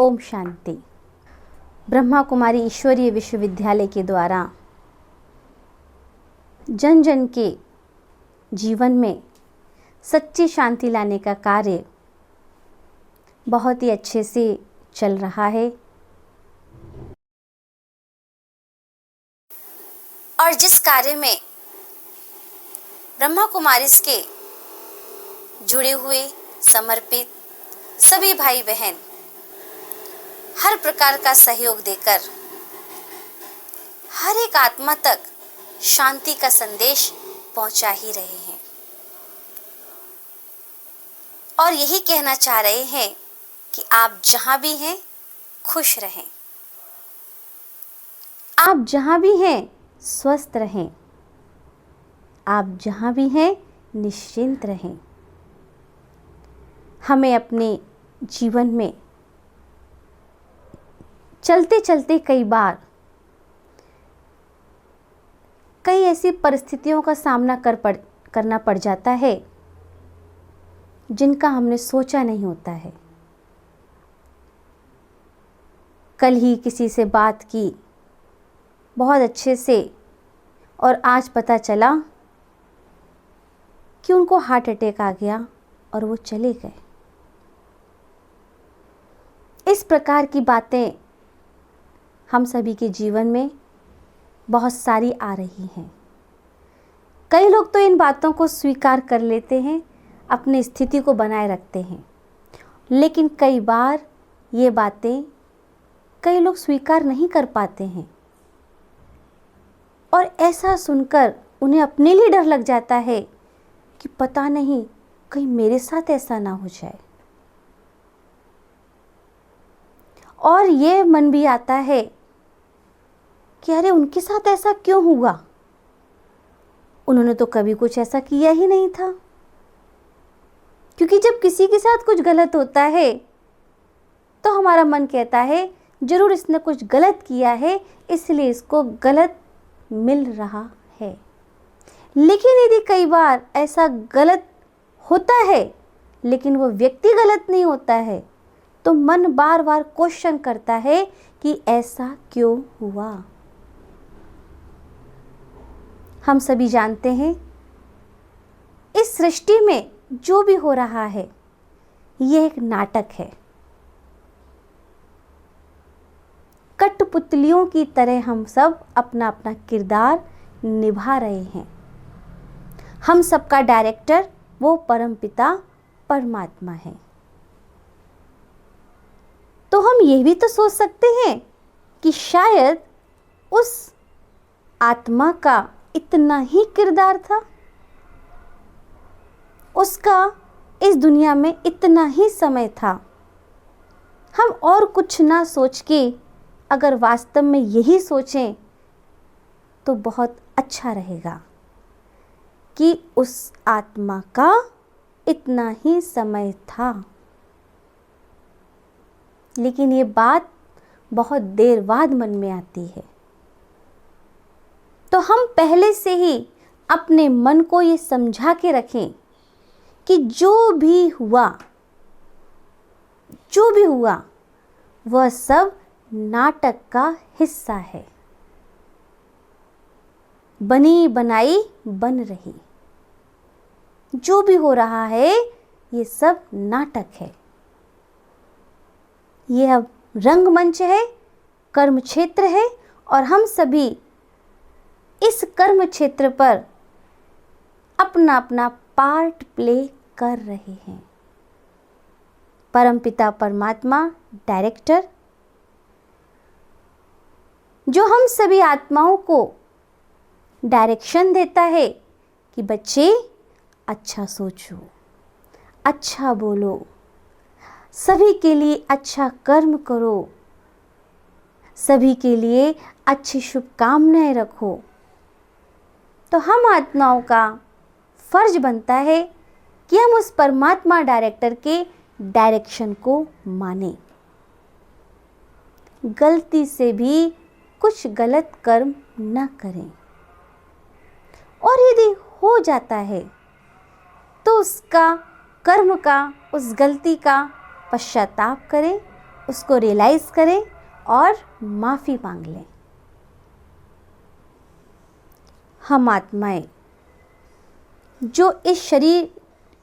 ओम शांति। ब्रह्मा कुमारी ईश्वरीय विश्वविद्यालय के द्वारा जन जन के जीवन में सच्ची शांति लाने का कार्य बहुत ही अच्छे से चल रहा है और जिस कार्य में ब्रह्मा कुमारीज के जुड़े हुए समर्पित सभी भाई बहन हर प्रकार का सहयोग देकर हर एक आत्मा तक शांति का संदेश पहुंचा ही रहे हैं और यही कहना चाह रहे हैं कि आप जहां भी हैं खुश रहें, आप जहां भी हैं स्वस्थ रहें, आप जहां भी हैं निश्चिंत रहें। हमें अपने जीवन में चलते चलते कई ऐसी परिस्थितियों का सामना करना पड़ जाता है जिनका हमने सोचा नहीं होता है। कल ही किसी से बात की बहुत अच्छे से और आज पता चला कि उनको हार्ट अटैक आ गया और वो चले गए। इस प्रकार की बातें हम सभी के जीवन में बहुत सारी आ रही हैं। कई लोग तो इन बातों को स्वीकार कर लेते हैं, अपनी स्थिति को बनाए रखते हैं, लेकिन कई बार ये बातें कई लोग स्वीकार नहीं कर पाते हैं और ऐसा सुनकर उन्हें अपने लिए डर लग जाता है कि पता नहीं कहीं मेरे साथ ऐसा ना हो जाए। और ये मन भी आता है कि अरे उनके साथ ऐसा क्यों हुआ, उन्होंने तो कभी कुछ ऐसा किया ही नहीं था। क्योंकि जब किसी के साथ कुछ गलत होता है तो हमारा मन कहता है जरूर इसने कुछ गलत किया है इसलिए इसको गलत मिल रहा है। लेकिन यदि कई बार ऐसा गलत होता है लेकिन वो व्यक्ति गलत नहीं होता है तो मन बार बार क्वेश्चन करता है कि ऐसा क्यों हुआ। हम सभी जानते हैं इस सृष्टि में जो भी हो रहा है यह एक नाटक है। कठपुतलियों की तरह हम सब अपना अपना किरदार निभा रहे हैं। हम सबका डायरेक्टर वो परमपिता परमात्मा है। तो हम ये भी तो सोच सकते हैं कि शायद उस आत्मा का इतना ही किरदार था, उसका इस दुनिया में इतना ही समय था। हम और कुछ ना सोच के अगर वास्तव में यही सोचें तो बहुत अच्छा रहेगा कि उस आत्मा का इतना ही समय था। लेकिन ये बात बहुत देर बाद मन में आती है। तो हम पहले से ही अपने मन को ये समझा के रखें कि जो भी हुआ वह सब नाटक का हिस्सा है। बनी बनाई बन रही, जो भी हो रहा है ये सब नाटक है। यह अब रंगमंच है, कर्म क्षेत्र है और हम सभी इस कर्म क्षेत्र पर अपना अपना पार्ट प्ले कर रहे हैं। परमपिता परमात्मा डायरेक्टर जो हम सभी आत्माओं को डायरेक्शन देता है कि बच्चे अच्छा सोचो, अच्छा बोलो, सभी के लिए अच्छा कर्म करो, सभी के लिए अच्छी शुभकामनाएं रखो। तो हम आत्माओं का फर्ज बनता है कि हम उस परमात्मा डायरेक्टर के डायरेक्शन को माने। गलती से भी कुछ गलत कर्म न करें और यदि हो जाता है तो उसका कर्म का, उस गलती का पश्चाताप करें उसको रियलाइज करें और माफ़ी मांग लें। हम आत्माएं जो इस शरीर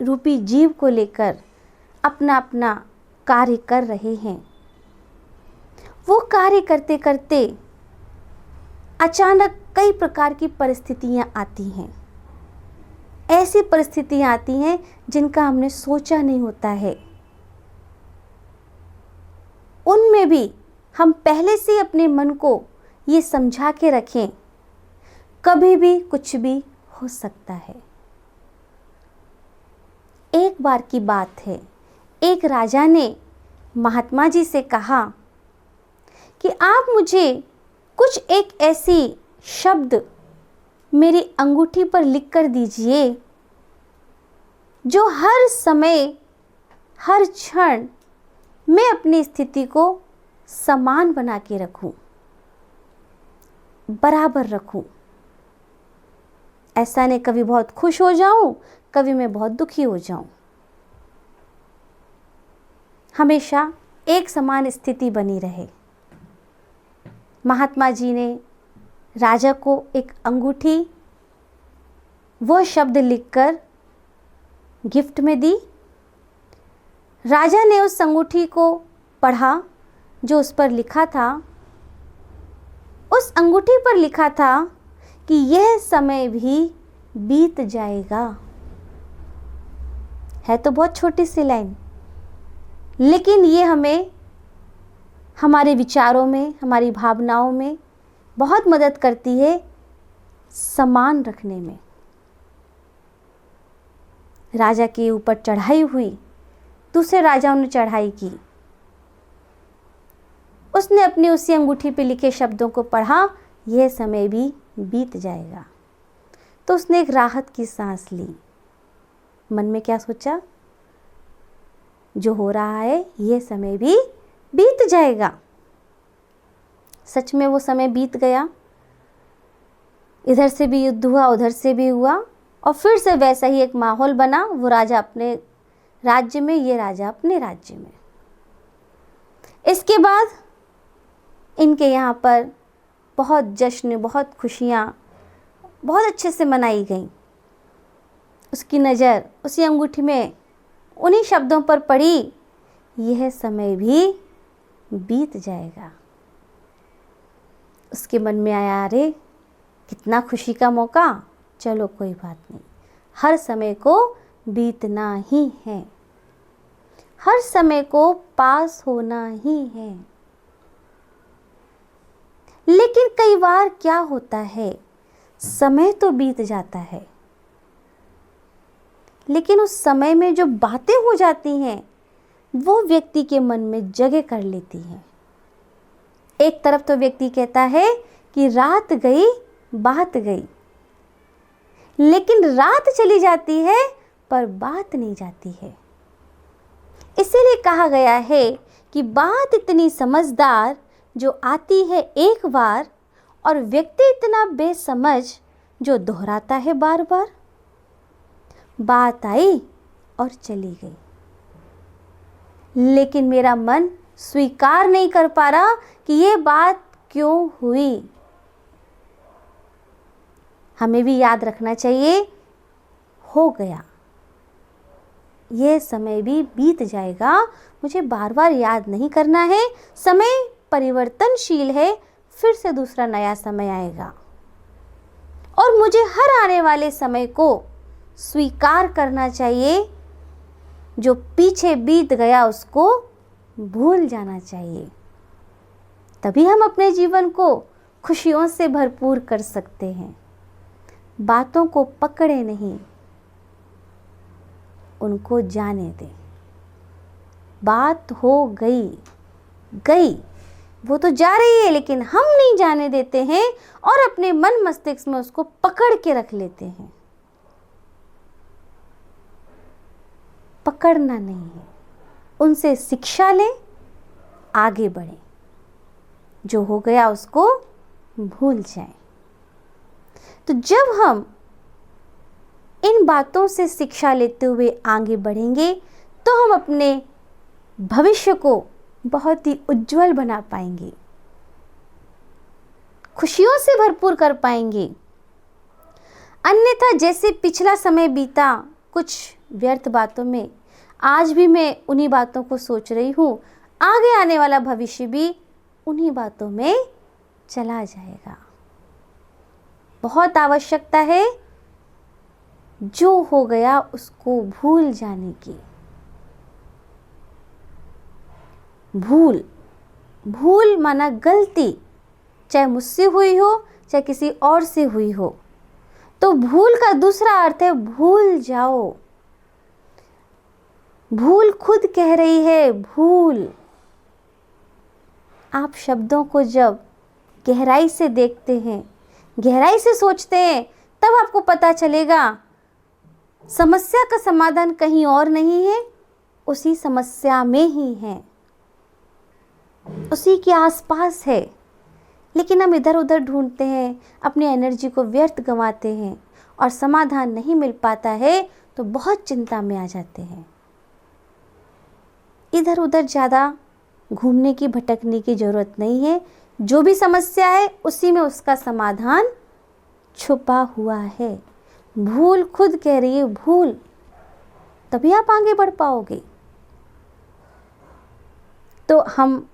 रूपी जीव को लेकर अपना अपना कार्य कर रहे हैं, वो कार्य करते करते अचानक कई प्रकार की परिस्थितियां आती हैं। ऐसी परिस्थितियां आती हैं जिनका हमने सोचा नहीं होता है। उनमें भी हम पहले से अपने मन को ये समझा के रखें, कभी भी कुछ भी हो सकता है। एक बार की बात है, एक राजा ने महात्मा जी से कहा कि आप मुझे कुछ एक ऐसी शब्द मेरी अंगूठी पर लिख कर दीजिए जो हर समय हर क्षण मैं अपनी स्थिति को समान बना के रखूं, बराबर रखूं। ऐसा नहीं कभी बहुत खुश हो जाऊं, कभी मैं बहुत दुखी हो जाऊं। हमेशा एक समान स्थिति बनी रहे। महात्मा जी ने राजा को एक अंगूठी, वो शब्द लिखकर गिफ्ट में दी। राजा ने उस अंगूठी को पढ़ा जो उस पर लिखा था। उस अंगूठी पर लिखा था कि यह समय भी बीत जाएगा। है तो बहुत छोटी सी लाइन, लेकिन ये हमें हमारे विचारों में, हमारी भावनाओं में बहुत मदद करती है समान रखने में। राजा के ऊपर चढ़ाई हुई, दूसरे राजाओं ने चढ़ाई की। उसने अपनी उसी अंगूठी पे लिखे शब्दों को पढ़ा, यह समय भी बीत जाएगा। तो उसने एक राहत की सांस ली। मन में क्या सोचा? जो हो रहा है यह समय भी बीत जाएगा। सच में वो समय बीत गया। इधर से भी युद्ध हुआ, उधर से भी हुआ, और फिर से वैसा ही एक माहौल बना। वो राजा अपने राज्य में, ये राजा अपने राज्य में। इसके बाद इनके यहाँ पर बहुत जश्न, बहुत खुशियाँ बहुत अच्छे से मनाई गईं। उसकी नज़र उसी अंगूठी में उन्हीं शब्दों पर पड़ी, यह समय भी बीत जाएगा। उसके मन में आया, अरे कितना खुशी का मौका, चलो कोई बात नहीं, हर समय को बीतना ही है, हर समय को पास होना ही है। लेकिन कई बार क्या होता है, समय तो बीत जाता है, लेकिन उस समय में जो बातें हो जाती हैं वो व्यक्ति के मन में जगह कर लेती हैं। एक तरफ तो व्यक्ति कहता है कि रात गई बात गई, लेकिन रात चली जाती है पर बात नहीं जाती है। इसीलिए कहा गया है कि बात इतनी समझदार जो आती है एक बार, और व्यक्ति इतना बेसमझ जो दोहराता है बार बार। बात आई और चली गई, लेकिन मेरा मन स्वीकार नहीं कर पा रहा कि ये बात क्यों हुई। हमें भी याद रखना चाहिए, हो गया, ये समय भी बीत जाएगा, मुझे बार बार याद नहीं करना है। समय परिवर्तनशील है, फिर से दूसरा नया समय आएगा, और मुझे हर आने वाले समय को स्वीकार करना चाहिए। जो पीछे बीत गया उसको भूल जाना चाहिए, तभी हम अपने जीवन को खुशियों से भरपूर कर सकते हैं। बातों को पकड़े नहीं, उनको जाने दें। बात हो गई गई, वो तो जा रही है, लेकिन हम नहीं जाने देते हैं और अपने मन मस्तिष्क में उसको पकड़ के रख लेते हैं। पकड़ना नहीं है, उनसे शिक्षा लें, आगे बढ़ें। जो हो गया उसको भूल जाएं। तो जब हम इन बातों से शिक्षा लेते हुए आगे बढ़ेंगे तो हम अपने भविष्य को बहुत ही उज्जवल बना पाएंगे, खुशियों से भरपूर कर पाएंगे। अन्यथा जैसे पिछला समय बीता कुछ व्यर्थ बातों में, आज भी मैं उन्हीं बातों को सोच रही हूँ, आगे आने वाला भविष्य भी उन्हीं बातों में चला जाएगा। बहुत आवश्यकता है जो हो गया उसको भूल जाने की। भूल, भूल माना गलती, चाहे मुझसे हुई हो चाहे किसी और से हुई हो। तो भूल का दूसरा अर्थ है भूल जाओ। भूल खुद कह रही है भूल। आप शब्दों को जब गहराई से देखते हैं, गहराई से सोचते हैं, तब आपको पता चलेगा समस्या का समाधान कहीं और नहीं है, उसी समस्या में ही है, उसी के आसपास है। लेकिन हम इधर उधर ढूंढते हैं, अपनी एनर्जी को व्यर्थ गंवाते हैं और समाधान नहीं मिल पाता है तो बहुत चिंता में आ जाते हैं। इधर उधर ज़्यादा घूमने की, भटकने की ज़रूरत नहीं है। जो भी समस्या है उसी में उसका समाधान छुपा हुआ है। भूल खुद कह रही है भूल, तभी आप आगे बढ़ पाओगे। तो हम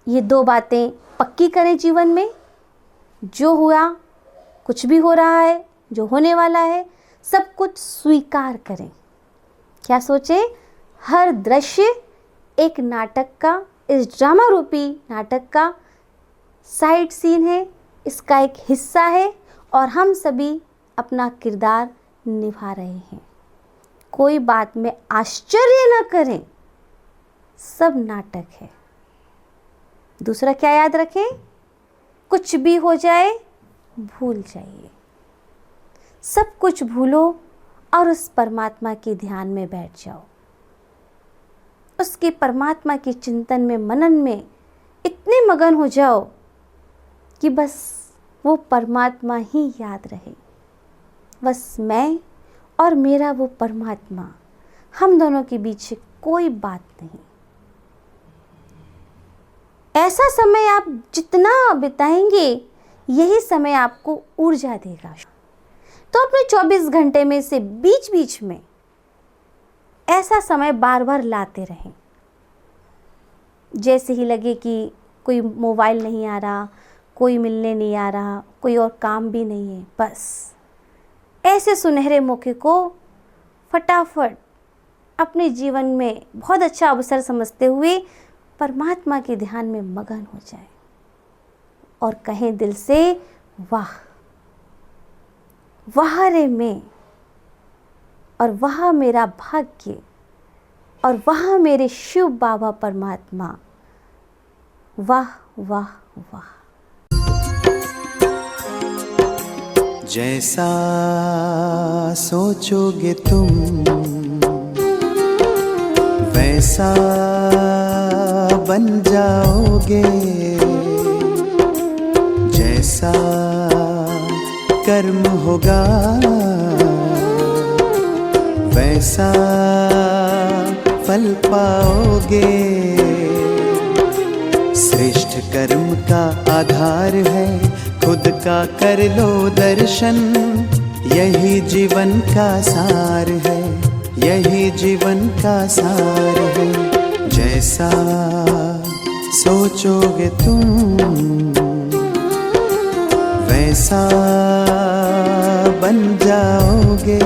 ये दो बातें पक्की करें जीवन में। जो हुआ, कुछ भी हो रहा है, जो होने वाला है, सब कुछ स्वीकार करें। क्या सोचें? हर दृश्य एक नाटक का, इस ड्रामा रूपी नाटक का साइड सीन है, इसका एक हिस्सा है और हम सभी अपना किरदार निभा रहे हैं। कोई बात में आश्चर्य न करें, सब नाटक है। दूसरा क्या याद रखें? कुछ भी हो जाए भूल जाइए, सब कुछ भूलो और उस परमात्मा के ध्यान में बैठ जाओ। उसके परमात्मा के चिंतन में, मनन में इतने मगन हो जाओ कि बस वो परमात्मा ही याद रहे। बस मैं और मेरा वो परमात्मा, हम दोनों के बीच कोई बात नहीं। ऐसा समय आप जितना बिताएंगे, यही समय आपको ऊर्जा देगा। तो अपने 24 घंटे में से बीच बीच में ऐसा समय बार बार लाते रहें। जैसे ही लगे कि कोई मोबाइल नहीं आ रहा, कोई मिलने नहीं आ रहा, कोई और काम भी नहीं है, बस ऐसे सुनहरे मौके को फटाफट अपने जीवन में बहुत अच्छा अवसर समझते हुए परमात्मा के ध्यान में मगन हो जाए और कहें दिल से वाह, वाह रे मैं, और वाह मेरा भाग्य, और वाह मेरे शिव बाबा परमात्मा, वाह वाह वाह। जैसा सोचोगे तुम वैसा बन जाओगे, जैसा कर्म होगा वैसा फल पाओगे। श्रेष्ठ कर्म का आधार है खुद का कर लो दर्शन, यही जीवन का सार है, यही जीवन का सार है। जैसा सोचोगे तुम वैसा बन जाओगे।